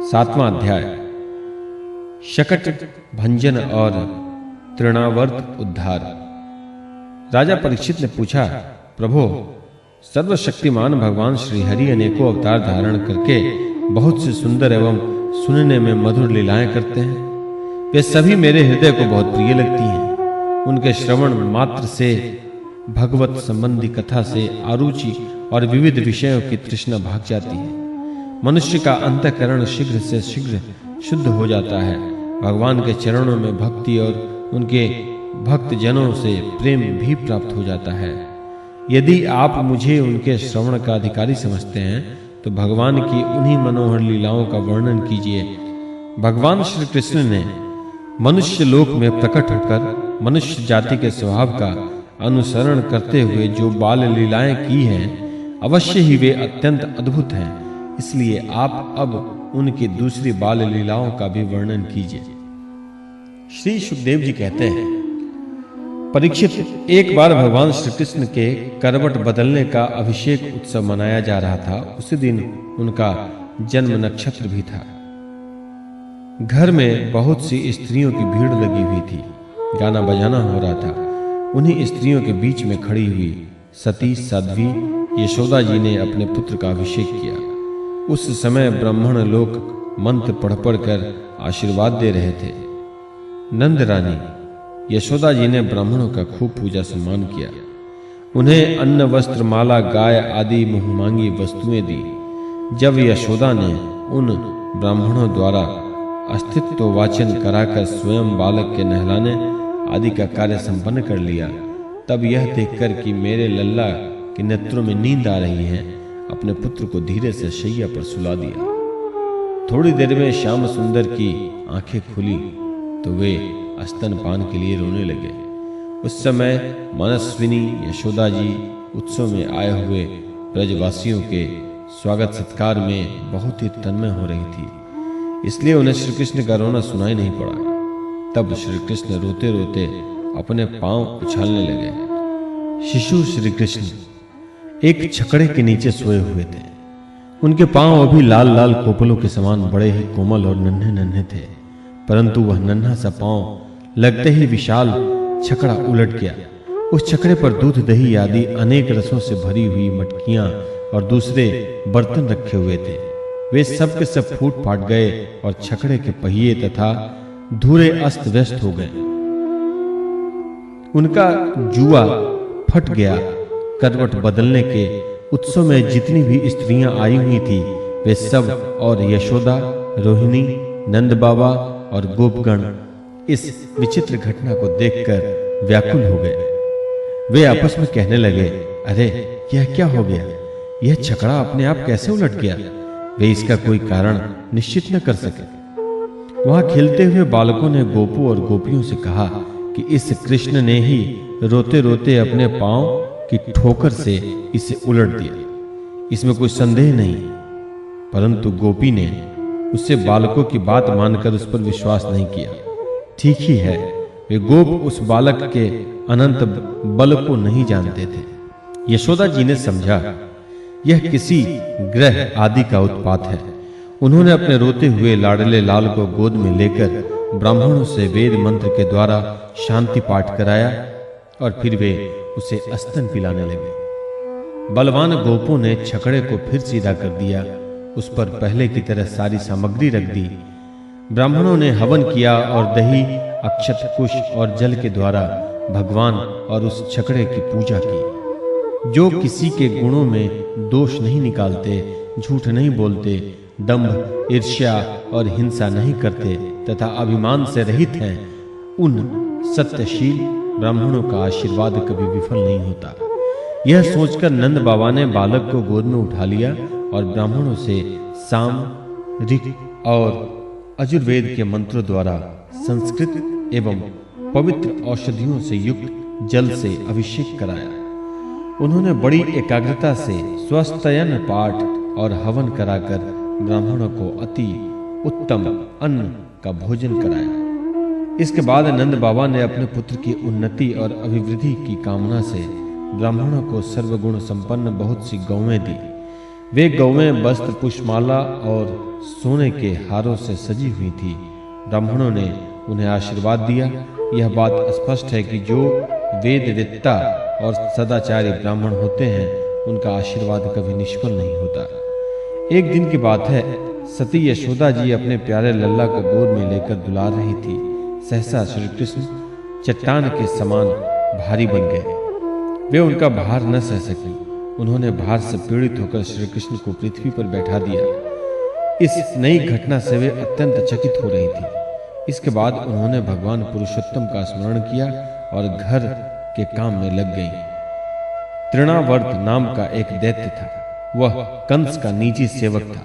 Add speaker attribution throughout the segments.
Speaker 1: 7वां अध्याय शकट भंजन और तृणावर्त उद्धार। राजा परीक्षित ने पूछा, प्रभो, सर्वशक्तिमान भगवान श्री हरि अनेकों अवतार धारण करके बहुत से सुंदर एवं सुनने में मधुर लीलाएं करते हैं। वे सभी मेरे हृदय को बहुत प्रिय लगती हैं। उनके श्रवण मात्र से भगवत संबंधी कथा से आरुचि और विविध विषयों की तृष्णा भाग जाती है। मनुष्य का अंतःकरण शीघ्र से शीघ्र शुद्ध हो जाता है। भगवान के चरणों में भक्ति और उनके भक्त जनों से प्रेम भी प्राप्त हो जाता है। यदि आप मुझे उनके श्रवण का अधिकारी समझते हैं तो भगवान की उन्हीं मनोहर लीलाओं का वर्णन कीजिए। भगवान श्री कृष्ण ने मनुष्य लोक में प्रकट होकर मनुष्य जाति के स्वभाव का अनुसरण करते हुए जो बाल लीलाएं की हैं, अवश्य ही वे अत्यंत अद्भुत हैं। इसलिए आप अब उनकी दूसरी बाल लीलाओं का भी वर्णन कीजिए। श्री सुखदेव जी कहते हैं, परीक्षित, एक बार भगवान श्री कृष्ण के करवट बदलने का अभिषेक उत्सव मनाया जा रहा था। उसी दिन उनका जन्म नक्षत्र भी था। घर में बहुत सी स्त्रियों की भीड़ लगी हुई थी। गाना बजाना हो रहा था। उन्हीं स्त्रियों के बीच में खड़ी हुई सती साध्वी यशोदा जी ने अपने पुत्र का अभिषेक किया। उस समय ब्राह्मण लोग मंत्र पढ़ कर आशीर्वाद दे रहे थे। नंद रानी यशोदा जी ने ब्राह्मणों का खूब पूजा सम्मान किया। उन्हें अन्न वस्त्र माला गाय आदि मुहमांगी वस्तुएं दी। जब यशोदा ने उन ब्राह्मणों द्वारा अस्तित्व वाचन कराकर स्वयं बालक के नहलाने आदि का कार्य संपन्न कर लिया, तब यह देखकर कि मेरे लल्ला के नेत्रों में नींद आ रही है, अपने पुत्र को धीरे से शैया पर सुला दिया। थोड़ी देर में श्याम सुंदर की आंखें खुली तो वे स्तनपान के लिए रोने लगे। उस समय मनस्विनी यशोदा जी उत्सव में आए हुए ब्रजवासियों के स्वागत सत्कार में बहुत ही तन्मय हो रही थी, इसलिए उन्हें श्री कृष्ण का रोना सुनाई नहीं पड़ा। तब श्री कृष्ण रोते रोते अपने पांव उछालने लगे। शिशु श्री कृष्ण एक छकड़े के नीचे सोए हुए थे। उनके पांव अभी लाल लाल कोपलों के समान बड़े ही कोमल और नन्हे नन्हे थे, परंतु वह नन्हा सा पांव लगते ही विशाल छकड़ा उलट गया। उस छकड़े पर दूध दही आदि अनेक रसों से भरी हुई मटकियां और दूसरे बर्तन रखे हुए थे। वे सब के सब फूट फाट गए और छकड़े के पहिए तथा धुरे अस्त व्यस्त हो गए। उनका जुआ फट गया। करवट बदलने के उत्सव में जितनी भी स्त्रियां आई हुई थी, वे सब और यशोदा, रोहिणी, नंद बाबा और गोपगण इस विचित्र घटना को देखकर व्याकुल हो गए। वे आपस में कहने लगे, अरे यह क्या हो गया? यह छकड़ा अपने आप कैसे उलट गया? वे इसका कोई कारण निश्चित न कर सके। वहां खेलते हुए बालकों ने गोपू और गोपियों से कहा कि इस कृष्ण ने ही रोते रोते अपने पांव की ठोकर से इसे उलट दिया, इसमें कोई संदेह नहीं। परंतु गोपी ने उससे बालकों की बात मानकर उस पर विश्वास नहीं किया। ठीक ही है, वे गोप उस बालक के अनंत बल को नहीं जानते थे। यशोदा जी ने समझा यह किसी ग्रह आदि का उत्पात है। उन्होंने अपने रोते हुए लाडले लाल को गोद में लेकर ब्राह्मणों से वेद मंत्र के द्वारा शांति पाठ कराया और फिर वे उसे स्तन पिलाने लगे। बलवान गोपों ने छकड़े को फिर सीधा कर दिया। उस पर पहले की तरह सारी सामग्री रख दी। ब्राह्मणों ने हवन किया और दही, अक्षत, कुश और जल के द्वारा भगवान और उस छकड़े की पूजा की। जो किसी के गुणों में दोष नहीं निकालते, झूठ नहीं बोलते, दंभ, ईर्ष्या और हिंसा नहीं करते तथा अभिमान से रहित हैं, उन सत्यशील ब्राह्मणों का आशीर्वाद कभी विफल नहीं होता। यह सोचकर नंद बाबा ने बालक को गोद में उठा लिया और ब्राह्मणों से साम, ऋक् और अजुर्वेद के मंत्रों द्वारा संस्कृत एवं पवित्र औषधियों से युक्त जल से अभिषेक कराया। उन्होंने बड़ी एकाग्रता से स्वस्तयन पाठ और हवन कराकर ब्राह्मणों को अति उत्तम अन्न का भोजन कराया। इसके बाद नंद बाबा ने अपने पुत्र की उन्नति और अभिवृद्धि की कामना से ब्राह्मणों को सर्वगुण संपन्न बहुत सी गौएं दी। वे गौवें वस्त्र, पुष्पमाला और सोने के हारों से सजी हुई थी। ब्राह्मणों ने उन्हें आशीर्वाद दिया। यह बात स्पष्ट है कि जो वेदवेत्ता और सदाचारी ब्राह्मण होते हैं उनका आशीर्वाद कभी निष्फल नहीं होता। एक दिन की बात है, सती यशोदा जी अपने प्यारे लल्ला को गोद में लेकर दुला रही थी। सहसा श्री कृष्ण चट्टान के समान भारी बन गए। वे उनका भार न सह सकी। उन्होंने भार से पीड़ित होकर श्री कृष्ण को पृथ्वी पर बैठा दिया। इस नई घटना से वे अत्यंत चकित हो रही थी। इसके बाद उन्होंने भगवान पुरुषोत्तम का स्मरण किया और घर के काम में लग गईं। तृणावर्त नाम का एक दैत्य था। वह कंस का निजी सेवक था।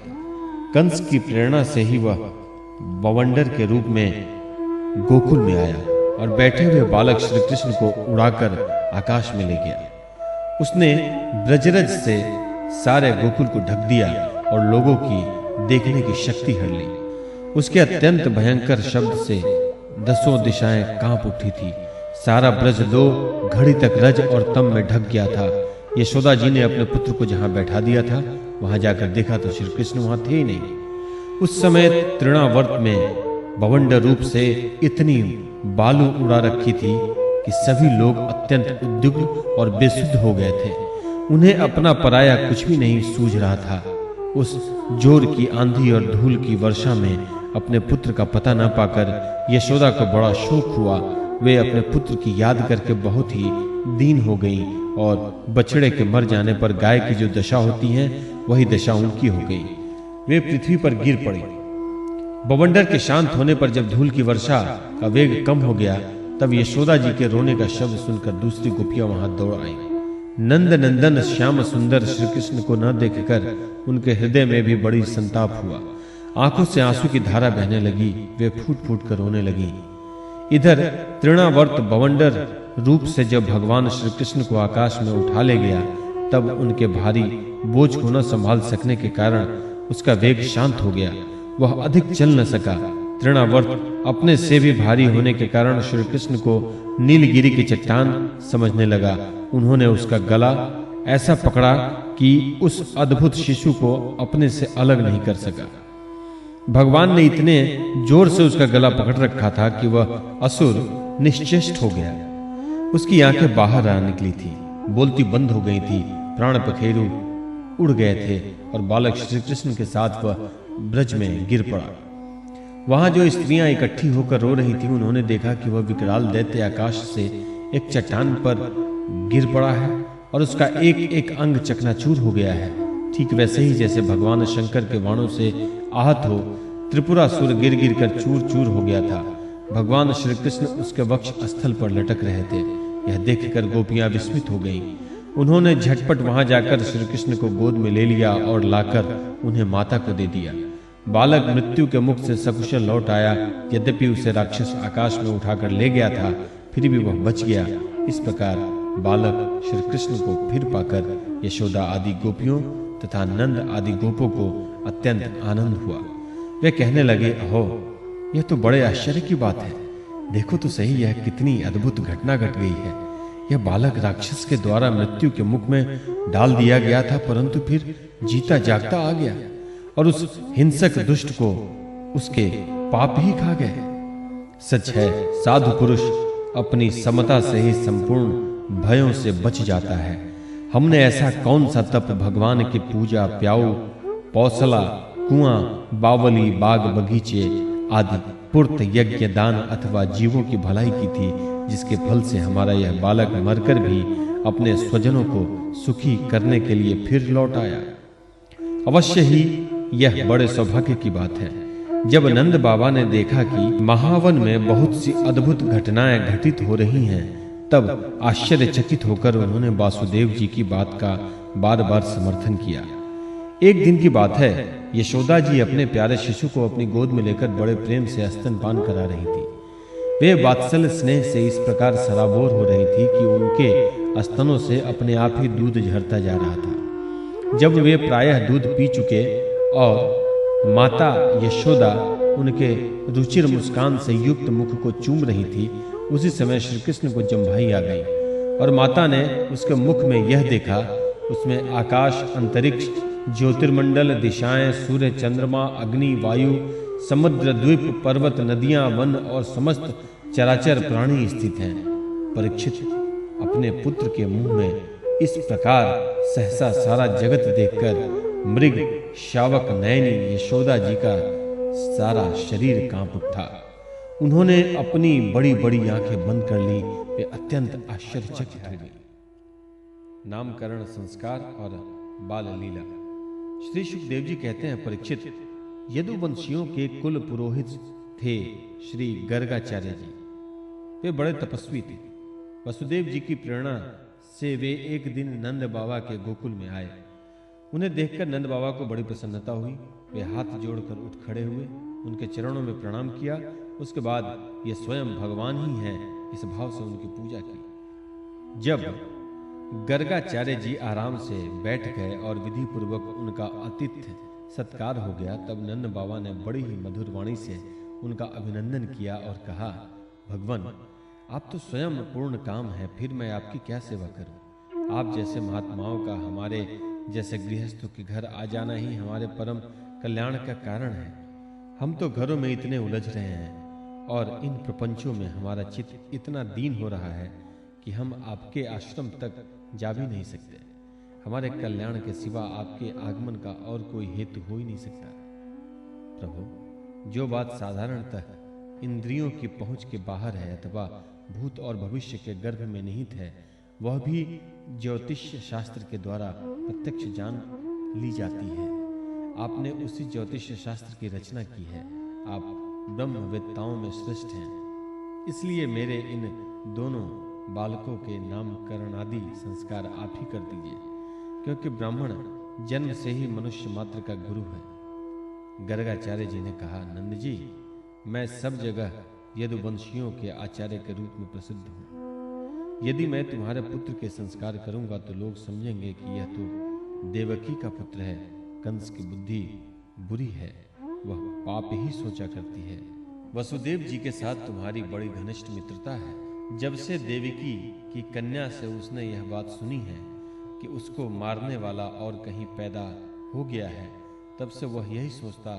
Speaker 1: कंस की प्रेरणा से ही वह बवंडर के रूप में गोकुल में आया और बैठे हुए बालक श्री कृष्ण को उड़ाकर आकाश में ले गया। उसने ब्रजरज से सारे गोकुल को ढक दिया और लोगों की देखने की शक्ति हर ली। उसके अत्यंत भयंकर शब्द से दसों दिशाएं कांप उठी थी। सारा ब्रज 2 घड़ी तक रज और तम में ढक गया था। यशोदा जी ने अपने पुत्र को जहां बैठा दिया था वहां जाकर देखा तो श्री कृष्ण वहां थे ही नहीं। उस समय तृणावर्त में बवंडर रूप से इतनी बालू उड़ा रखी थी कि सभी लोग अत्यंत उद्विग्न और बेसुध हो गए थे। उन्हें अपना पराया कुछ भी नहीं सूझ रहा था। उस जोर की आंधी और धूल की वर्षा में अपने पुत्र का पता न पाकर यशोदा को बड़ा शोक हुआ। वे अपने पुत्र की याद करके बहुत ही दीन हो गईं और बछड़े के मर जाने पर गाय की जो दशा होती है वही दशा उनकी हो गई। वे पृथ्वी पर गिर पड़ी। बवंडर के शांत होने पर जब धूल की वर्षा का वेग कम हो गया तब यशोदा जी के रोने का शब्द सुनकर दूसरी गोपियां वहां दौड़ आईं। नंद नंदन श्याम सुंदर श्री कृष्ण को न देखकर उनके हृदय में भी बड़ी संताप हुआ। आंखों से आंसू की धारा बहने लगी। वे फूट फूट कर रोने लगी। इधर तृणावर्त बवंडर रूप से जब भगवान श्री कृष्ण को आकाश में उठा ले गया तब उनके भारी बोझ को न संभाल सकने के कारण उसका वेग शांत हो गया। वह अधिक चल न सका। तृणावर्त अपने से भी भारी होने के कारण श्री कृष्ण को नीलगिरी की चट्टान समझने लगा। उन्होंने उसका गला ऐसा पकड़ा कि उस अद्भुत शिशु को अपने से अलग नहीं कर सका। भगवान ने इतने जोर से उसका गला पकड़ रखा था कि वह असुर निश्चेष्ट हो गया। उसकी आंखें बाहर आ निकली थी, बोलती बंद हो गई थी, प्राण पखेरु उड़ गए थे और बालक श्री कृष्ण के साथ वह ब्रज में गिर पड़ा। वहां जो स्त्रियां इकट्ठी होकर रो रही थी उन्होंने देखा कि वह विकराल दैत्य आकाश से एक चट्टान पर गिर पड़ा है और उसका एक एक अंग चकनाचूर हो गया है। ठीक वैसे ही जैसे भगवान शंकर के बाणों से आहत हो त्रिपुरासुर गिर गिर कर चूर चूर हो गया था। भगवान श्री कृष्ण उसके वक्ष स्थल पर लटक रहे थे। यह देखकर गोपियां विस्मित हो गईं। उन्होंने झटपट वहां जाकर श्री कृष्ण को गोद में ले लिया और लाकर उन्हें माता को दे दिया। बालक मृत्यु के मुख से सकुशल लौट आया। यद्यपि उसे राक्षस आकाश में उठाकर ले गया था फिर भी वह बच गया। इस प्रकार बालक श्री कृष्ण को फिर पाकर यशोदा आदि गोपियों तथा नंद आदि गोपों को अत्यंत आनंद हुआ। वे कहने लगे, अहो, यह तो बड़े आश्चर्य की बात है। देखो तो सही, यह कितनी अद्भुत घटना घट गई है। यह बालक राक्षस के द्वारा मृत्यु के मुख में डाल दिया गया था परंतु फिर जीता जागता आ गया और उस हिंसक दुष्ट को उसके पाप ही खा गए। सच है, साधु पुरुष अपनी समता से ही संपूर्ण भयों से बच जाता है। हमने ऐसा कौन सा तप भगवान की पूजा, प्याऊ, पौसला, कुआं, बावली, बाग बगीचे आदि पूर्त यज्ञ, दान अथवा जीवों की भलाई की थी जिसके फल से हमारा यह बालक मरकर भी अपने स्वजनों को सुखी करने के लिए फिर लौट आया। अवश्य ही यह बड़े सौभाग्य की बात है। जब नंद बाबा ने देखा कि महावन में बहुत सी अद्भुत घटनाएं घटित हो रही हैं तब आश्चर्यचकित होकर उन्होंने वासुदेव जी की बात का बार बार समर्थन किया। एक दिन की बात है, यशोदा जी अपने प्यारे शिशु को अपनी गोद में लेकर बड़े प्रेम से स्तनपान करा रही थी। वे वात्सल्य स्नेह से इस प्रकार सराबोर हो रही थी कि उनके स्तनों से अपने आप ही दूध झरता जा रहा था। जब वे प्रायः दूध पी चुके और माता यशोदा उनके रुचिर मुस्कान से युक्त मुख को चूम रही थी उसी समय श्री कृष्ण को जम्भाई आ गई और माता ने उसके मुख में यह देखा, उसमें आकाश, अंतरिक्ष ज्योतिर्मंडल, दिशाएं, सूर्य, चंद्रमा, अग्नि, वायु, समुद्र, द्वीप, पर्वत, नदियां, वन और समस्त चराचर प्राणी स्थित हैं। परीक्षित, अपने पुत्र के मुंह में इस प्रकार सहसा सारा जगत देखकर मृग शावक नयनी यशोदा जी का सारा शरीर कांप उठा। उन्होंने अपनी बड़ी बड़ी आंखें बंद कर ली। वे अत्यंत आश्चर्यचकित हो गई। नामकरण, संस्कार और बाल लीला। श्री सुखदेव जी कहते हैं, परीक्षित, यदुवंशियों के कुल पुरोहित थे श्री गर्गाचार्य जी। वे बड़े तपस्वी थे। वसुदेव जी की प्रेरणा से वे एक दिन नंद बाबा के गोकुल में आए। उन्हें देखकर नंद बाबा को बड़ी प्रसन्नता हुई। वे हाथ जोड़कर उठ खड़े हुए, उनके चरणों में प्रणाम किया। उसके बाद ये स्वयं भगवान ही हैं, इस भाव से उनकी पूजा की। जब गर्गाचार्य जी आराम से बैठ गए और विधि पूर्वक उनका आतिथ्य सत्कार हो गया, तब नंद बाबा ने बड़ी ही मधुर वाणी से उनका अभिनंदन किया और कहा, भगवान, आप तो स्वयं पूर्ण काम हैं, फिर मैं आपकी क्या सेवा करूं? आप जैसे महात्माओं का हमारे जैसे गृहस्थों के घर आ जाना ही हमारे परम कल्याण का कारण है। हम तो घरों में इतने उलझ रहे हैं और इन प्रपंचों में हमारा चित्त इतना दीन हो रहा है कि हम आपके आश्रम तक जा भी नहीं सकते। हमारे कल्याण के सिवा आपके आगमन का और कोई हेतु हो ही नहीं सकता। प्रभु, जो बात साधारणतः इंद्रियों की पहुंच के बाहर है अथवा भूत और भविष्य के गर्भ में निहित है, वह भी ज्योतिष शास्त्र के द्वारा प्रत्यक्ष जान ली जाती है। आपने उसी ज्योतिष शास्त्र की रचना की है। आप ब्रह्मवेत्ताओं में श्रेष्ठ हैं। इसलिए मेरे इन दोनों बालकों के नामकरण आदि संस्कार आप ही कर दीजिए, क्योंकि ब्राह्मण जन्म से ही मनुष्य मात्र का गुरु है। गर्गाचार्य जी ने कहा, नंद जी, मैं सब जगह यदुवंशियों के आचार्य के रूप में प्रसिद्ध हूँ। यदि मैं तुम्हारे पुत्र के संस्कार करूंगा तो लोग समझेंगे कि यह तो देवकी का पुत्र है। कंस की बुद्धि बुरी है, वह पाप ही सोचा करती है। वसुदेव जी के साथ तुम्हारी बड़ी घनिष्ठ मित्रता है। जब से देवकी की कन्या से उसने यह बात सुनी है कि उसको मारने वाला और कहीं पैदा हो गया है, तब से वह यही सोचता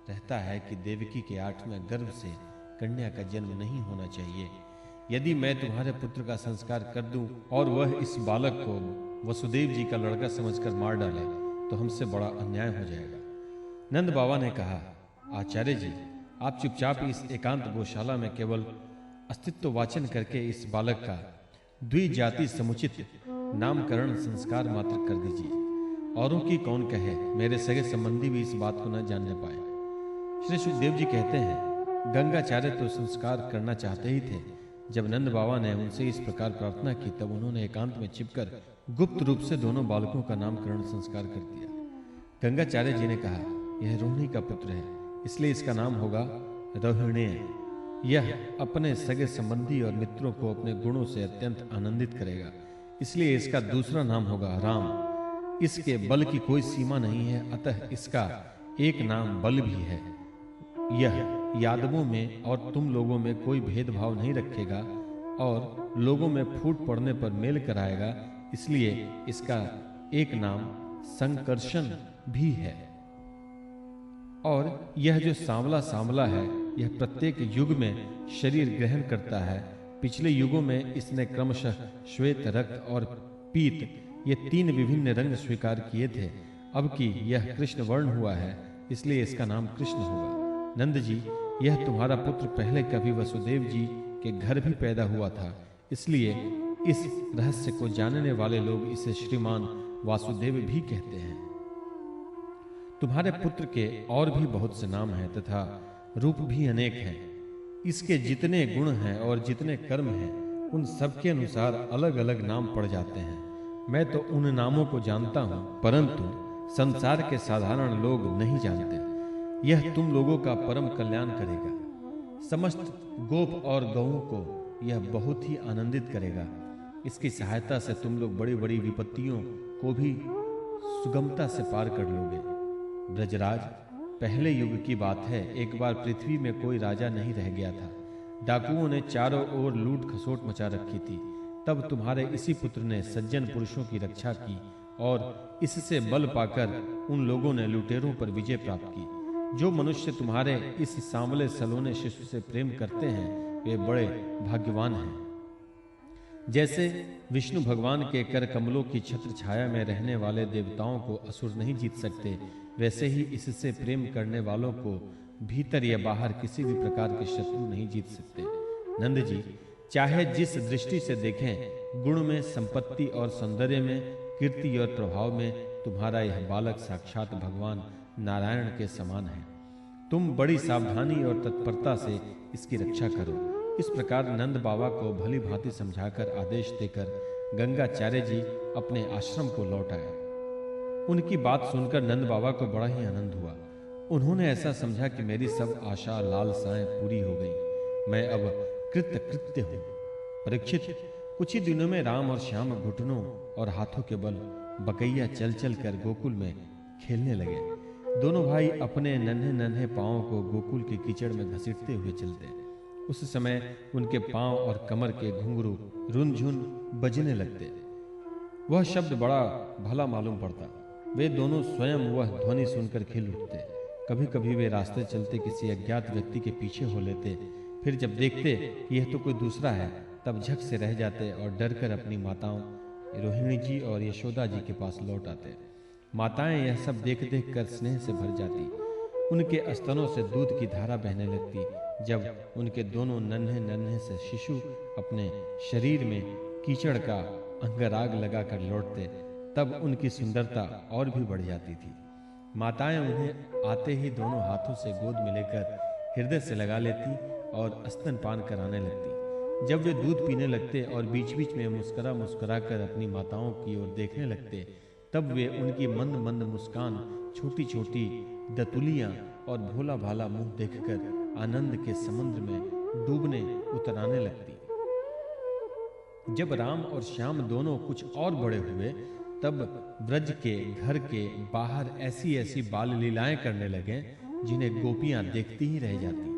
Speaker 1: रहता है कि देवकी के 8वें गर्भ से कन्या का जन्म नहीं होना चाहिए। यदि मैं तुम्हारे पुत्र का संस्कार कर दूं और वह इस बालक को वसुदेव जी का लड़का समझकर मार डाले तो हमसे बड़ा अन्याय हो जाएगा। नंद बाबा ने कहा, आचार्य जी, आप चुपचाप इस एकांत गौशाला में केवल अस्तित्व वाचन करके इस बालक का द्विजाति समुचित नामकरण संस्कार मात्र कर दीजिए। औरों की कौन कहे, मेरे सगे संबंधी भी इस बात को न जानने पाए। श्री सुखदेव जी कहते हैं, गंगाचार्य तो संस्कार करना चाहते ही थे। जब नंद बाबा ने उनसे इस प्रकार प्रार्थना की, तब उन्होंने एकांत में छिपकर गुप्त रूप से दोनों बालकों का नामकरण संस्कार कर दिया। गंगाचार्य जी ने कहा, यह रोहिणी का पुत्र है, इसलिए इसका नाम होगा रोहिणेय। यह अपने सगे संबंधी और मित्रों को अपने गुणों से अत्यंत आनंदित करेगा, इसलिए इसका दूसरा नाम होगा राम। इसके बल की कोई सीमा नहीं है, अतः इसका एक नाम बल भी है। यह यादवों में और तुम लोगों में कोई भेदभाव नहीं रखेगा और लोगों में फूट पड़ने पर मेल कराएगा, इसलिए इसका एक नाम संकर्षण भी है। और यह जो सांवला है, यह प्रत्येक युग में शरीर ग्रहण करता है। पिछले युगों में इसने क्रमशः श्वेत, रक्त और पीत ये 3 विभिन्न रंग स्वीकार किए थे। अब कि यह कृष्ण वर्ण हुआ है, इसलिए इसका नाम कृष्ण होगा। नंद जी, यह तुम्हारा पुत्र पहले कभी वसुदेव जी के घर भी पैदा हुआ था, इसलिए इस रहस्य को जानने वाले लोग इसे श्रीमान वासुदेव भी कहते हैं। तुम्हारे पुत्र के और भी बहुत से नाम हैं तथा रूप भी अनेक हैं। इसके जितने गुण हैं और जितने कर्म हैं, उन सबके अनुसार अलग अलग नाम पड़ जाते हैं। मैं तो उन नामों को जानता हूं, परंतु संसार के साधारण लोग नहीं जानते। यह तुम लोगों का परम कल्याण करेगा। समस्त गोप और गौओं को यह बहुत ही आनंदित करेगा। इसकी सहायता से तुम लोग बड़ी बड़ी विपत्तियों को भी सुगमता से पार कर लोगे। ब्रजराज, पहले युग की बात है, एक बार पृथ्वी में कोई राजा नहीं रह गया था। डाकुओं ने चारों ओर लूट खसोट मचा रखी थी। तब तुम्हारे इसी पुत्र ने सज्जन पुरुषों की रक्षा की और इससे बल पाकर उन लोगों ने लुटेरों पर विजय प्राप्त की। जो मनुष्य तुम्हारे इस सांवले सलोने शिशु से प्रेम करते हैं वे बड़े भाग्यवान हैं। जैसे विष्णु भगवान के कर कमलों की छत्र छाया में रहने वाले देवताओं को असुर नहीं जीत सकते, वैसे ही इससे प्रेम करने वालों को भीतर या बाहर किसी भी प्रकार के शत्रु नहीं जीत सकते। नंद जी, चाहे जिस दृष्टि से देखें, गुण में, संपत्ति और सौंदर्य में, कीर्ति और प्रभाव में तुम्हारा यह बालक साक्षात भगवान नारायण के समान है। तुम बड़ी सावधानी और तत्परता से इसकी रक्षा करो। इस प्रकार नंद बाबा को भली भांति समझाकर आदेश देकर गंगाचार्य जी अपने आश्रम को लौट आए। उनकी बात सुनकर नंद बाबा को बड़ा ही आनंद हुआ। उन्होंने ऐसा समझा कि मेरी सब आशा लालसाएं पूरी हो गई, मैं अब कृतकृत्य हूँ। परीक्षित, कुछ ही दिनों में राम और श्याम घुटनों और हाथों के बल बकैया चल चल कर गोकुल में खेलने लगे। दोनों भाई अपने नन्हे नन्हे पांवों को गोकुल के कीचड़ में घसीटते हुए चलते। उस समय उनके पांव और कमर के घुंघरू रुनझुन बजने लगते। वह शब्द बड़ा भला मालूम पड़ता। वे दोनों स्वयं वह ध्वनि सुनकर खिल उठते। कभी कभी वे रास्ते चलते किसी अज्ञात व्यक्ति के पीछे हो लेते, फिर जब देखते कि यह तो कोई दूसरा है तब झक से रह जाते और डरकर अपनी माताओं रोहिणी जी और यशोदा जी के पास लौट आते। माताएं यह सब देख देख कर स्नेह से भर जाती। उनके स्तनों से दूध की धारा बहने लगती। जब उनके दोनों नन्हे नन्हे से शिशु अपने शरीर में कीचड़ का अंगराग लगाकर लौटते, तब उनकी सुंदरता और भी बढ़ जाती थी। माताएं उन्हें आते ही दोनों हाथों से गोद में लेकर हृदय से लगा लेती और स्तनपान कराने लगती। जब वे दूध पीने लगते और बीच बीच में मुस्कुरा मुस्कुरा कर अपनी माताओं की ओर देखने लगते, तब वे उनकी मंद मंद मुस्कान, छोटी छोटी दतुलियां और भोला भाला मुंह देखकर आनंद के समुद्र में डूबने उतराने लगती। जब राम और श्याम दोनों कुछ और बड़े हुए, तब ब्रज के घर के बाहर ऐसी ऐसी बाल लीलाएं करने लगे जिन्हें गोपियां देखती ही रह जाती।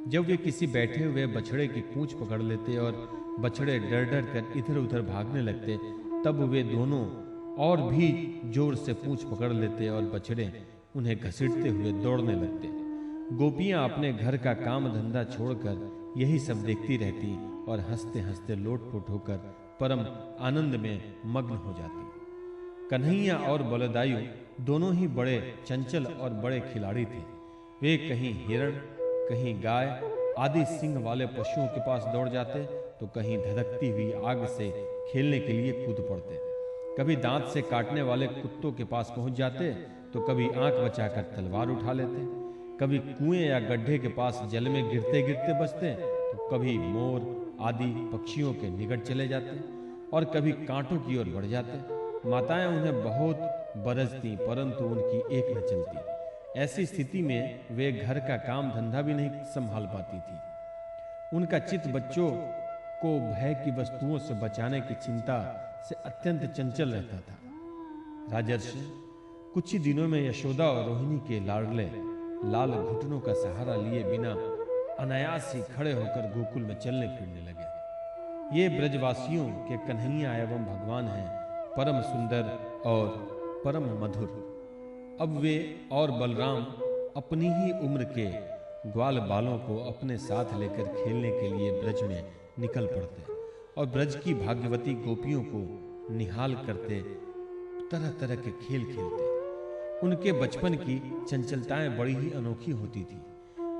Speaker 1: जब वे किसी बैठे हुए बछड़े की पूंछ पकड़ लेते और बछड़े डर डर कर इधर उधर भागने लगते, तब वे दोनों और भी जोर से पूंछ पकड़ लेते और बछड़े उन्हें घसीटते हुए दौड़ने लगते। गोपियां अपने घर का काम धंधा छोड़कर यही सब देखती रहती और हंसते हंसते लोटपोट होकर परम आनंद में मग्न हो जाती। कन्हैया और बलदायु दोनों ही बड़े चंचल और बड़े खिलाड़ी थे। वे कहीं हिरण, कहीं गाय आदि सिंह वाले पशुओं के पास दौड़ जाते, तो कहीं धधकती हुई आग से खेलने के लिए कूद पड़ते। कभी दांत से काटने वाले कुत्तों के पास पहुंच जाते, तो कभी आंख बचाकर तलवार उठा लेते। कभी कुएं या गड्ढे के पास जल में गिरते गिरते बचते, तो कभी मोर आदि पक्षियों के निकट चले जाते और कभी कांटों की ओर बढ़ जाते। माताएं उन्हें बहुत बरसती, परंतु उनकी एक न चलती। ऐसी स्थिति में वे घर का काम धंधा भी नहीं संभाल पाती थी। उनका चित्त बच्चों को भय की वस्तुओं से बचाने की चिंता से अत्यंत चंचल रहता था। राजर्षि, कुछ ही दिनों में यशोदा और रोहिणी के लाडले लाल घुटनों का सहारा लिए बिना अनायास ही खड़े होकर गोकुल में चलने फिरने लगे। ये ब्रजवासियों के कन्हैया एवं भगवान हैं, परम सुंदर और परम मधुर। अब वे और बलराम अपनी ही उम्र के ग्वाल बालों को अपने साथ लेकर खेलने के लिए ब्रज में निकल पड़ते और ब्रज की भाग्यवती गोपियों को निहाल करते तरह तरह के खेल खेलते। उनके बचपन की चंचलताएं बड़ी ही अनोखी होती थी।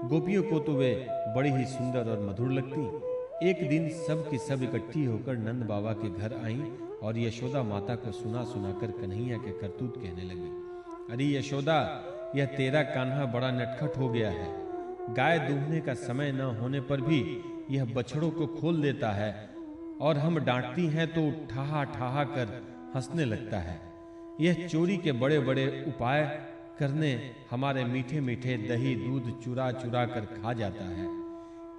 Speaker 1: गोपियों को तो वे बड़ी ही सुंदर और मधुर लगती। एक दिन सब की सब इकट्ठी होकर नंद बाबा के घर आईं और यशोदा माता को सुना सुनाकर कन्हैया के करतूत कहने लगी। अरे यशोदा, यह तेरा कान्हा बड़ा नटखट हो गया है। गाय दूहने का समय न होने पर भी यह बछड़ों को खोल देता है और हम डांटती हैं तो ठहा ठहा कर हंसने लगता है। यह चोरी के बड़े बड़े उपाय करने हमारे मीठे मीठे दही दूध चुरा चुरा कर खा जाता है।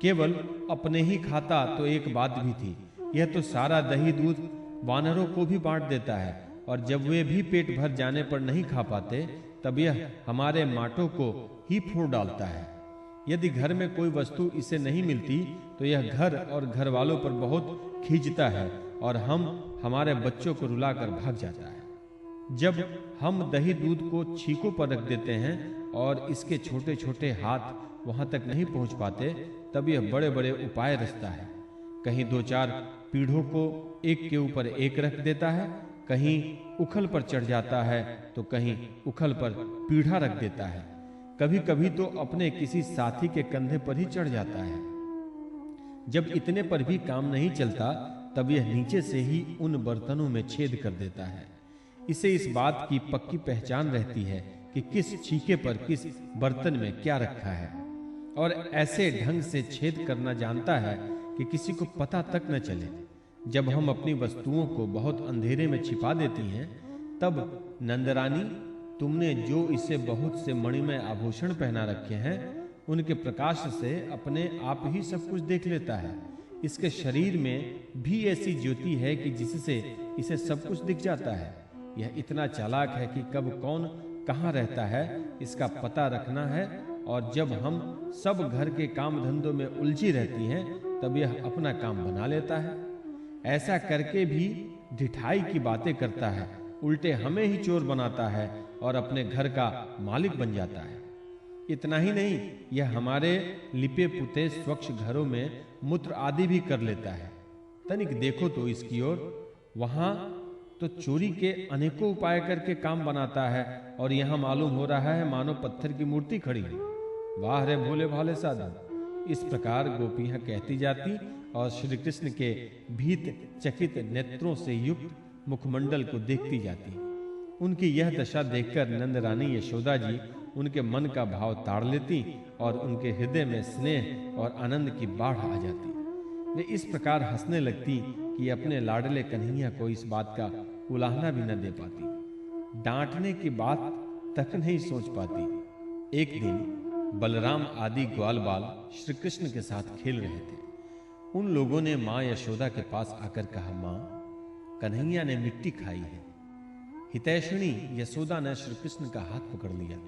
Speaker 1: केवल अपने ही खाता तो एक बात भी थी, यह तो सारा दही दूध वानरों को भी बांट देता है और जब वे भी पेट भर जाने पर नहीं खा पाते, तब यह हमारे माटों को ही फोड़ डालता है। यदि घर में कोई वस्तु इसे नहीं मिलती तो यह घर और घर वालों पर बहुत खींचता है और हमारे बच्चों को रुलाकर भाग जाता है। जब हम दही दूध को छीकों पर रख देते हैं और इसके छोटे छोटे हाथ वहां तक नहीं पहुंच पाते, तब यह बड़े बड़े उपाय रचता है। कहीं दो चार पीढ़ों को एक के ऊपर एक रख देता है, कहीं उखल पर चढ़ जाता है तो कहीं उखल पर पीढ़ा रख देता है। कभी कभी तो अपने किसी साथी के कंधे पर ही चढ़ जाता है। जब इतने पर भी काम नहीं चलता, तब यह नीचे से ही उन बर्तनों में छेद कर देता है। इसे इस बात की पक्की पहचान रहती है कि किस छीके पर किस बर्तन में क्या रखा है, और ऐसे ढंग से छेद करना जानता है कि किसी को पता तक न चले। जब हम अपनी वस्तुओं को बहुत अंधेरे में छिपा देती हैं, तब नंदरानी, तुमने जो इसे बहुत से मणिमय आभूषण पहना रखे हैं, उनके प्रकाश से अपने आप ही सब कुछ देख लेता है। इसके शरीर में भी ऐसी ज्योति है कि जिससे इसे सब कुछ दिख जाता है। यह इतना चालाक है कि कब कौन कहाँ रहता है इसका पता रखना है, और जब हम सब घर के काम धंधों में उलझी रहती हैं, तब यह अपना काम बना लेता है। ऐसा करके भी ढिठाई की बातें करता है, उल्टे हमें ही चोर बनाता है और अपने घर का मालिक बन जाता है। इतना ही नहीं, यह हमारे लिपे पुते स्वच्छ घरों में मूत्र आदि भी कर लेता है। तनिक देखो तो इसकी ओर, वहां तो चोरी के अनेकों उपाय करके काम बनाता है, और यहां मालूम हो रहा है मानो पत्थर की मूर्ति खड़ी है। वाह रे भोले भाले साधु। इस प्रकार गोपियां कहती जाती और श्री कृष्ण के भीत चकित नेत्रों से युक्त मुखमंडल को देखती जाती। उनकी यह दशा देखकर नंद रानी यशोदा जी उनके मन का भाव ताड़ लेती और उनके हृदय में स्नेह और आनंद की बाढ़ आ जाती। वे इस प्रकार हंसने लगती कि अपने लाडले कन्हैया को इस बात का उलाहना भी न दे पाती, डांटने की बात तक नहीं सोच पाती। एक दिन बलराम आदि ग्वाल बाल श्री कृष्ण के साथ खेल रहे थे। उन लोगों ने मां यशोदा के पास आकर कहा, मां, कन्हैया ने मिट्टी खाई है। हितैषणी यशोदा ने श्री कृष्ण का हाथ पकड़ लिया।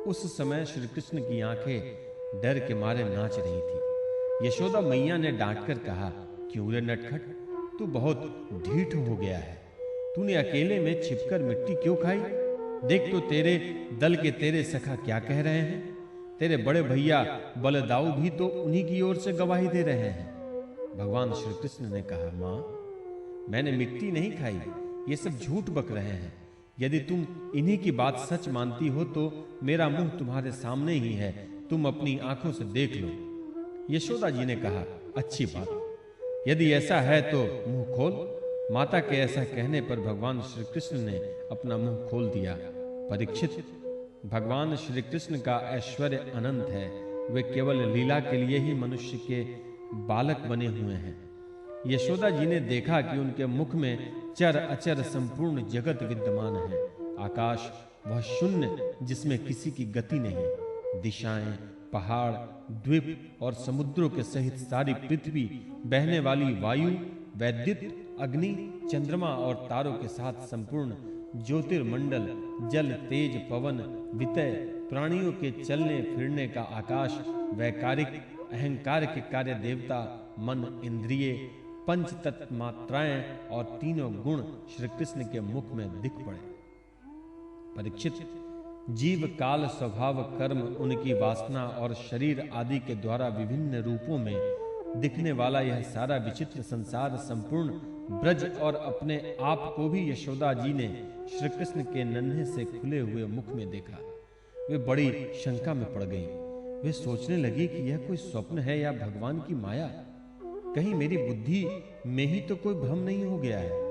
Speaker 1: उस समय श्री कृष्ण की आंखें डर के मारे नाच रही थी। यशोदा मैया ने डांटकर कहा, क्यों रे नटखट, तू बहुत ढीठ हो गया है। तूने अकेले में छिपकर मिट्टी क्यों खाई? देख तो तेरे दल के तेरे सखा क्या कह रहे हैं। तेरे बड़े भैया बलदाऊ भी तो उन्हीं की ओर से गवाही दे रहे हैं। भगवान श्री कृष्ण ने कहा, मां, मैंने मिट्टी नहीं खाई, ये सब झूठ बक रहे हैं। यदि तुम इन्हीं की बात सच मानती हो तो मेरा मुंह तुम्हारे सामने ही है, तुम अपनी आंखों से देख लो। यशोदा जी ने कहा, अच्छी बात, यदि ऐसा है तो मुंह खोल। माता के ऐसा कहने पर भगवान श्री कृष्ण ने अपना मुंह खोल दिया। परीक्षित, भगवान श्री कृष्ण का ऐश्वर्य अनंत है। वे केवल लीला के लिए ही मनुष्य के बालक बने हुए हैं। यशोदा जी ने देखा कि उनके मुख में चर अचर संपूर्ण जगत विद्यमान है। आकाश वह शून्य जिसमें किसी की गति नहीं, दिशाएं, पहाड़, द्वीप और समुद्रों के सहित सारी पृथ्वी, बहने वाली वायु, वैद्युत, अग्नि, चंद्रमा और तारों के साथ संपूर्ण ज्योतिर्मंडल, जल, तेज, पवन, वितय, प्राणियों के चलने फिरने का आकाश, वैकारिक, अहंकार के कार्य देवता, मन, इंद्रिय, पंच तत्व मात्राएं और तीनों गुण श्री कृष्ण के मुख में दिख पड़े। परीक्षित, जीव, काल, स्वभाव, कर्म, उनकी वासना और शरीर आदि के द्वारा विभिन्न रूपों में दिखने वाला यह सारा विचित्र संसार संपूर्ण ब्रज और अपने आप को भी यशोदा जी ने श्री कृष्ण के नन्हे से खुले हुए मुख में देखा। वे बड़ी शंका में पड़ गईं। वे सोचने लगी कि यह कोई स्वप्न है या भगवान की माया। कहीं मेरी बुद्धि में ही तो कोई भ्रम नहीं हो गया है।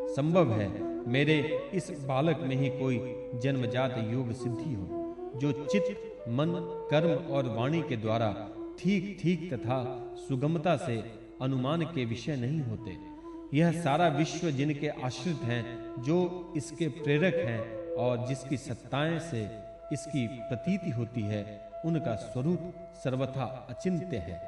Speaker 1: संभव है मेरे इस बालक में ही कोई जन्मजात योग सिद्धि हो, जो चित्त, मन, कर्म और वाणी के द्वारा ठीक ठीक तथा सुगमता से अनुमान के विषय नहीं होते। यह सारा विश्व जिनके आश्रित हैं, जो इसके प्रेरक हैं और जिसकी सत्ताएं से इसकी प्रतीति होती है, उनका स्वरूप सर्वथा अचिंत्य है।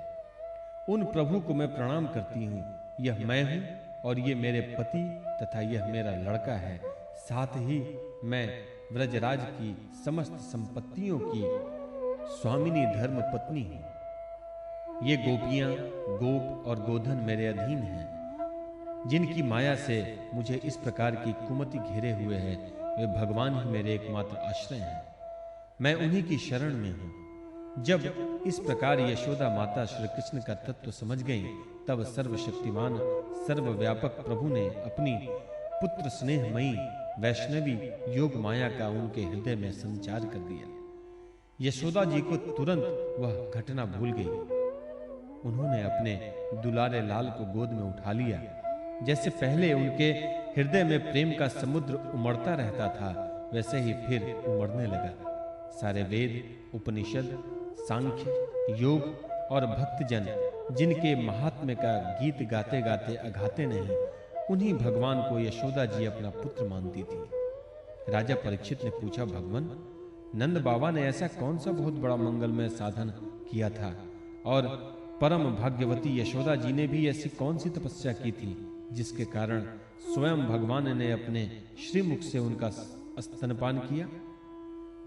Speaker 1: उन प्रभु को मैं प्रणाम करती हूँ। यह मैं हूँ और ये मेरे पति तथा यह मेरा लड़का है। साथ ही मैं व्रजराज की समस्त संपत्तियों की स्वामिनी धर्म पत्नी हूँ। ये गोपियां, गोप और गोधन मेरे अधीन हैं, जिनकी माया से मुझे इस प्रकार की कुमति घेरे हुए है वे भगवान ही मेरे एकमात्र आश्रय हैं। मैं उन्हीं की शरण में हूं। जब इस प्रकार यशोदा माता श्री कृष्ण का तत्व समझ गईं, तब सर्वशक्तिमान सर्वव्यापक प्रभु ने अपनी पुत्र स्नेहमयी वैष्णवी योग माया का उनके हृदय में संचार कर दिया। यशोदा जी को तुरंत वह घटना भूल गई। उन्होंने अपने दुलारे लाल को गोद में उठा लिया। जैसे पहले उनके हृदय में प्रेम का समुद्र उमड़ता रहता था, वैसे ही फिर उमड़ने लगा। सारे वेद, उपनिषद, सांख्य, योग और भक्तजन जिनके महात्म्य का गीत गाते गाते अघाते नहीं, उन्हीं भगवान को यशोदा जी अपना पुत्र मानती थी। राजा परीक्षित ने पूछा, भगवान, नंद बाबा ने ऐसा कौन सा बहुत बड़ा मंगलमय साधन किया था, और परम भाग्यवती यशोदा जी ने भी ऐसी कौन सी तपस्या की थी जिसके कारण स्वयं भगवान ने अपने श्रीमुख से उनका स्तनपान किया?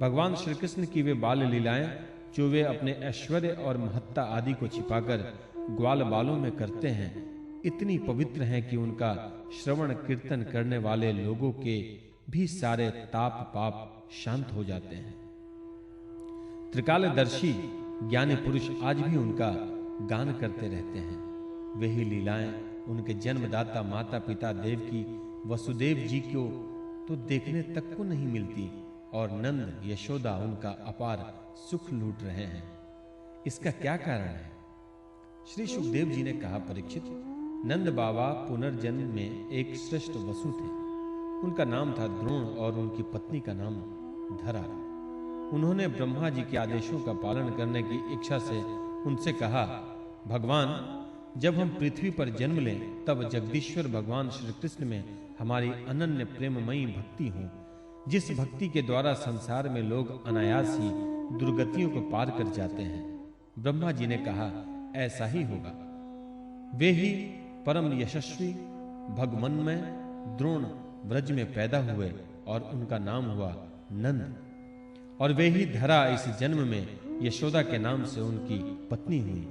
Speaker 1: भगवान श्री कृष्ण की वे बाल लीलाएं जो वे अपने ऐश्वर्य और महत्ता आदि को छिपाकर ग्वाल बालों में करते हैं, इतनी पवित्र हैं कि उनका श्रवण कीर्तन करने वाले लोगों के भी सारे ताप पाप शांत हो जाते हैं। त्रिकालदर्शी ज्ञानी पुरुष आज भी उनका गान करते रहते हैं। वही लीलाएं उनके जन्मदाता माता पिता देवकी वसुदेव जी को तो देखने तक को नहीं मिलती, और नंद यशोदा उनका अपार सुख लूट रहे हैं। इसका क्या कारण है? श्री सुखदेव जी ने कहा, परीक्षित, नंद बाबा पुनर्जन्म में एक श्रेष्ठ वसु थे। उनका नाम था द्रोण और उनकी पत्नी का नाम धरा। उन्होंने ब्रह्मा जी के आदेशों का पालन करने की इच्छा से उनसे कहा, भगवान, जब हम पृथ्वी पर जन्म लें तब जगदीश्वर भगवान श्री कृष्ण में हमारी अनन्य प्रेममयी भक्ति हो, जिस भक्ति के द्वारा संसार में लोग अनायास ही दुर्गतियों को पार कर जाते हैं। ब्रह्मा जी ने कहा, ऐसा ही होगा। वे ही परम यशस्वी भगवन्मय द्रोण व्रज में पैदा हुए और उनका नाम हुआ नंद, और वे ही धरा इस जन्म में यशोदा के नाम से उनकी पत्नी हुई।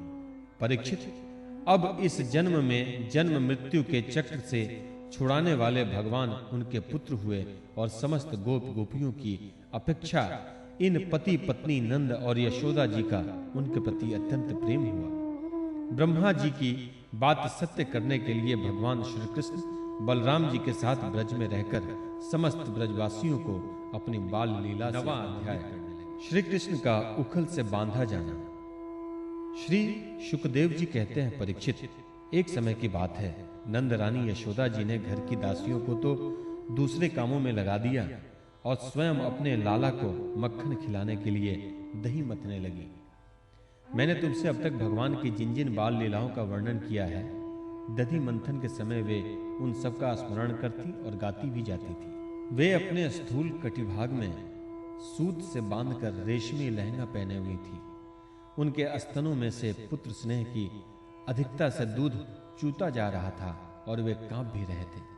Speaker 1: परीक्षित, अब इस जन्म में जन्म मृत्यु के चक्र से छुड़ाने वाले भगवान उनके पुत्र हुए, और समस्त गोप गोपियों की अपेक्षा इन पति पत्नी नंद और यशोदा जी का उनके प्रति अत्यंत प्रेम हुआ। ब्रह्मा जी की बात सत्य करने के लिए भगवान श्री कृष्ण बलराम जी के साथ ब्रज में रहकर समस्त ब्रजवासियों को अपनी बाल लीला से अध्याय करने लगे। श्री कृष्ण का उखल से बांधा जाना। श्री शुकदेव जी कहते हैं, परीक्षित, एक समय की बात है, नंद रानी यशोदा जी ने घर की दासियों को तो दूसरे कामों में लगा दिया और स्वयं अपने लाला को मक्खन खिलाने के लिए दही मथने लगी। मैंने तुमसे अब तक भगवान की जिन जिन बाल लीलाओं का वर्णन किया है, दधी मंथन के समय वे उन सब का स्मरण करती और गाती भी जाती थी। वे अपने स्थूल कटिभाग में सूत से बांधकर रेशमी लहंगा पहने हुई थी। उनके स्तनों में से पुत्र स्नेह की अधिकता से दूध चूता जा रहा था और वे कांप भी रहे थे।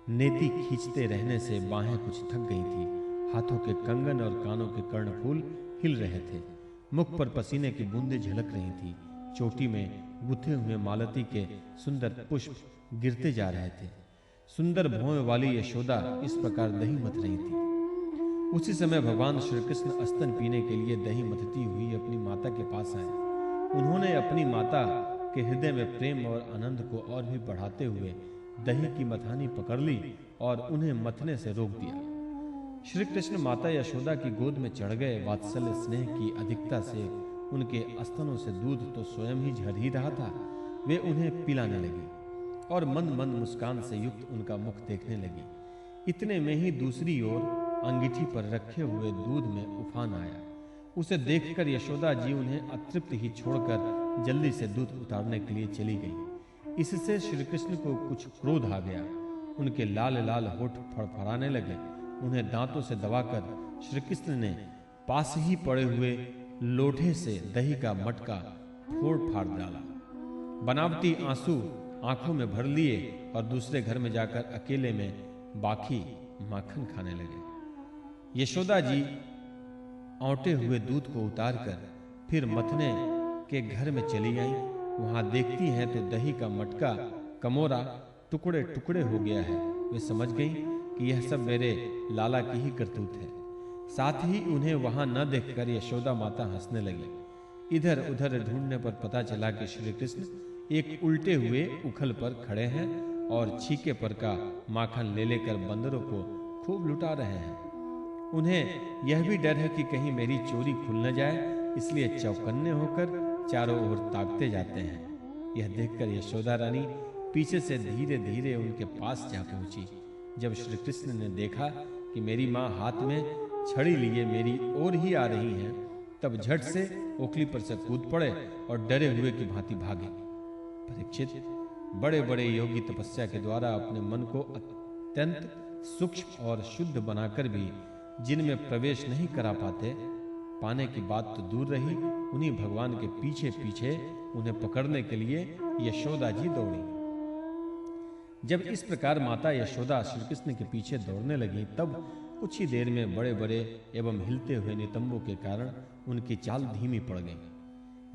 Speaker 1: नेति खींचते रहने से बाहें कुछ थक गई थी। हाथों के कंगन और कानों के कर्णफूल हिल रहे थे। मुख पर पसीने की बूंदें झलक रही थी। चोटी में गुथे हुए मालती के सुंदर पुष्प गिरते जा रहे थे। सुंदर भौं वाली यशोदा इस प्रकार दही मथ रही थी। उसी समय भगवान श्री कृष्ण स्तन पीने के लिए दही मथती हुई अपनी माता के पास आए। उन्होंने अपनी माता के हृदय में प्रेम और आनंद को और भी बढ़ाते हुए दही की मथानी पकड़ ली और उन्हें मथने से रोक दिया। श्री कृष्ण माता यशोदा की गोद में चढ़ गए। वात्सल्य स्नेह की अधिकता से उनके स्तनों से दूध तो स्वयं ही झड़ ही रहा था। वे उन्हें पिलाने लगी और मंद मंद मुस्कान से युक्त उनका मुख देखने लगी। इतने में ही दूसरी ओर अंगीठी पर रखे हुए दूध में उफान आया। उसे देखकर यशोदा जी उन्हें अतृप्त ही छोड़कर जल्दी से दूध उतारने के लिए चली गई। इससे श्री कृष्ण को कुछ क्रोध आ गया। उनके लाल लाल होठ फड़फड़ाने लगे। उन्हें दांतों से दबाकर श्री कृष्ण ने पास ही पड़े हुए लोटे से दही का मटका फोड़ फाड़ डाला। बनावटी आंसू आंखों में भर लिए और दूसरे घर में जाकर अकेले में बाकी माखन खाने लगे। यशोदा जी औंटे हुए दूध को उतारकर फिर मथने के घर में चली आईं। वहां देखती हैं तो दही का मटका कमोरा टुकड़े टुकड़े हो गया है। वे समझ गईं कि यह सब मेरे लाला की ही करतूत है। साथ ही उन्हें वहां न देखकर यशोदा माता हंसने लगी। इधर उधर ढूंढने पर पता चला कि श्री कृष्ण एक उल्टे हुए उखल पर खड़े हैं और छीके पर का माखन ले लेकर बंदरों को खूब लुटा रहे हैं। उन्हें यह भी डर है कि कहीं मेरी चोरी खुल न जाए, इसलिए चौकन्ने होकर चारों ओर ताकते जाते हैं। यह देखकर यशोदा रानी पीछे से धीरे धीरे उनके पास जा पहुंची। जब श्री कृष्ण ने देखा कि मेरी माँ हाथ में छड़ी लिए मेरी ओर ही आ रही हैं, तब झट से ओखली पर से कूद पड़े और डरे हुए की भांति भागे। परीक्षित, बड़े बड़े योगी तपस्या के द्वारा अपने मन को अत्यंत सूक्ष्म और शुद्ध बनाकर भी जिनमें प्रवेश नहीं करा पाने की बात तो दूर रही, उन्हीं भगवान के पीछे पीछे उन्हें पकड़ने के लिए यशोदा जी दौड़ी। जब इस प्रकार माता यशोदा श्री कृष्ण के पीछे दौड़ने लगी, तब कुछ ही देर में बड़े बड़े एवं हिलते हुए नितंबों के कारण उनकी चाल धीमी पड़ गई।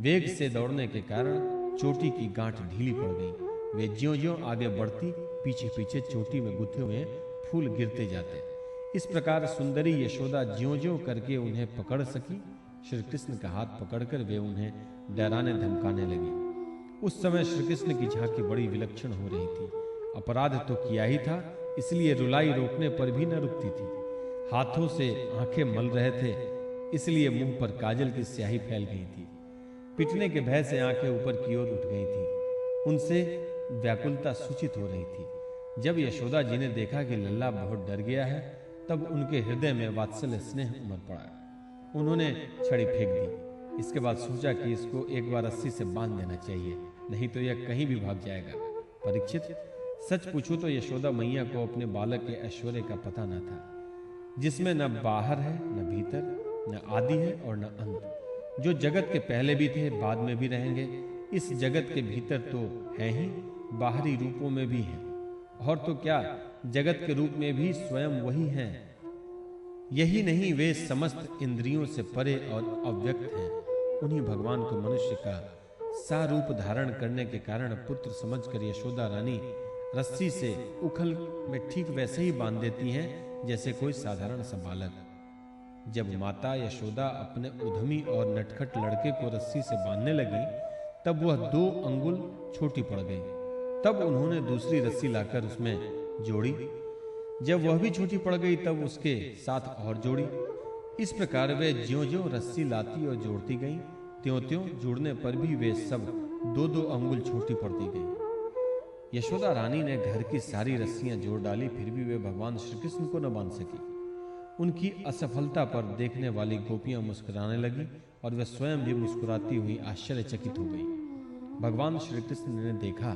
Speaker 1: वेग से दौड़ने के कारण चोटी की गांठ ढीली पड़ गई। वे ज्यों-ज्यों आगे बढ़ती, पीछे पीछे चोटी में गुथे हुए फूल गिरते जाते। इस प्रकार सुंदरी यशोदा ज्यों-ज्यों करके उन्हें पकड़ सकी। श्री कृष्ण का हाथ पकड़कर वे उन्हें डराने धमकाने लगे। उस समय श्री कृष्ण की झांकी बड़ी विलक्षण हो रही थी। अपराध तो किया ही था, इसलिए रुलाई रोकने पर भी न रुकती थी। हाथों से आंखें मल रहे थे, इसलिए मुंह पर काजल की स्याही फैल गई थी। पिटने के भय से आंखें ऊपर की ओर उठ गई थी। उनसे व्याकुलता सूचित हो रही थी। जब यशोदा जी ने देखा कि लल्ला बहुत डर गया है, तब उनके हृदय में वात्सल्य स्नेह उमड़ पड़ा। उन्होंने छड़ी फेंक दी। इसके बाद सोचा कि इसको एक बार रस्सी से बांध देना चाहिए, नहीं तो यह कहीं भी भाग जाएगा। परीक्षित, सच पूछूं तो यशोदा मैया को अपने बालक के ऐश्वर्य का पता न था, जिसमें न बाहर है न भीतर, न आदि है और न अंत। जो जगत के पहले भी थे, बाद में भी रहेंगे। इस जगत के भीतर तो है ही, बाहरी रूपों में भी है, और तो क्या जगत के रूप में भी स्वयं वही हैं। यही नहीं, वे समस्त इंद्रियों से परे और अव्यक्त हैं। उन्हीं भगवान को मनुष्य का सारूप धारण करने के कारण पुत्र समझकर यशोदा रानी रस्सी से उखल में ठीक वैसे ही बांध देती हैं जैसे कोई साधारण सा बालक। जब माता यशोदा अपने उद्यमी और नटखट लड़के को रस्सी से बांधने लगी, तब वह 2 अंगुल छोटी पड़ गई। तब उन्होंने दूसरी रस्सी लाकर उसमें जोड़ी। जब वह भी छोटी पड़ गई, तब उसके साथ और जोड़ी। इस प्रकार वे ज्यों-ज्यों रस्सी लाती और जोड़ती गईं, त्यों-त्यों जुड़ने पर भी वे सब 2-2 अंगुल छोटी पड़ती गईं। यशोदा रानी ने घर की सारी रस्सियां जोड़ डाली, फिर भी वे भगवान श्री कृष्ण को न बांध सकी। उनकी असफलता पर देखने वाली गोपियां मुस्कुराने लगी और वे स्वयं भी मुस्कुराती हुई आश्चर्यचकित हो गई। भगवान श्री कृष्ण ने देखा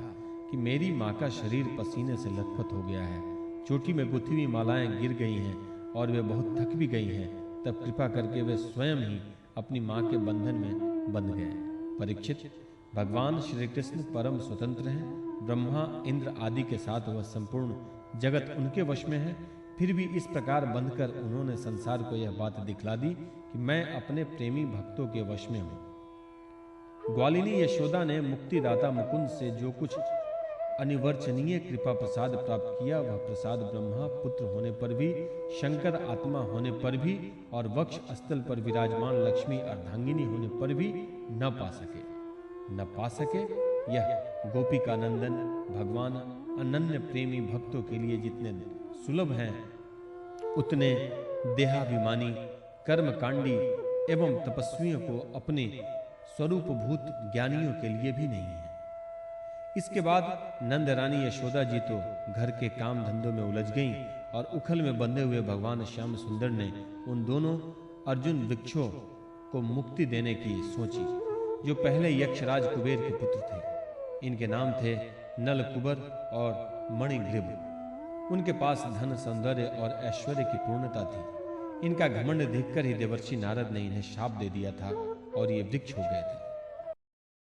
Speaker 1: कि मेरी माँ का शरीर पसीने से लथपथ हो गया है, चोटी में गुथी हुई मालाएं गिर गई हैं और वे बहुत थक भी गई हैं। तब कृपा करके वे स्वयं ही अपनी माँ के बंधन में बंध गए। परीक्षित, भगवान श्री कृष्ण परम स्वतंत्र हैं। ब्रह्मा, इंद्र आदि के साथ वह संपूर्ण जगत उनके वश में है। फिर भी इस प्रकार बंधकर उन्होंने संसार को यह बात दिखला दी कि मैं अपने प्रेमी भक्तों के वश में हूं। ग्वालिनी यशोदा ने मुक्तिदाता मुकुंद से जो कुछ अनिवर्चनीय कृपा प्रसाद प्राप्त किया, वह प्रसाद ब्रह्मा पुत्र होने पर भी, शंकर आत्मा होने पर भी और वक्ष स्थल पर विराजमान लक्ष्मी अर्धांगिनी होने पर भी न पा सके। यह गोपिका नंदन भगवान अनन्य प्रेमी भक्तों के लिए जितने सुलभ हैं, उतने देहाभिमानी, कर्मकांडी एवं तपस्वियों को अपने स्वरूपभूत ज्ञानियों के लिए भी नहीं है। इसके बाद नंद रानी यशोदा जी तो घर के काम धंधों में उलझ गईं और उखल में बंधे हुए भगवान श्याम सुंदर ने उन दोनों अर्जुन वृक्षों को मुक्ति देने की सोची, जो पहले यक्षराज कुबेर के पुत्र थे। इनके नाम थे नलकुबर और मणिग्रीव। उनके पास धन, सौंदर्य और ऐश्वर्य की पूर्णता थी। इनका घमंड देखकर ही देवर्षि नारद ने इन्हें शाप दे दिया था और ये वृक्ष हो गए थे।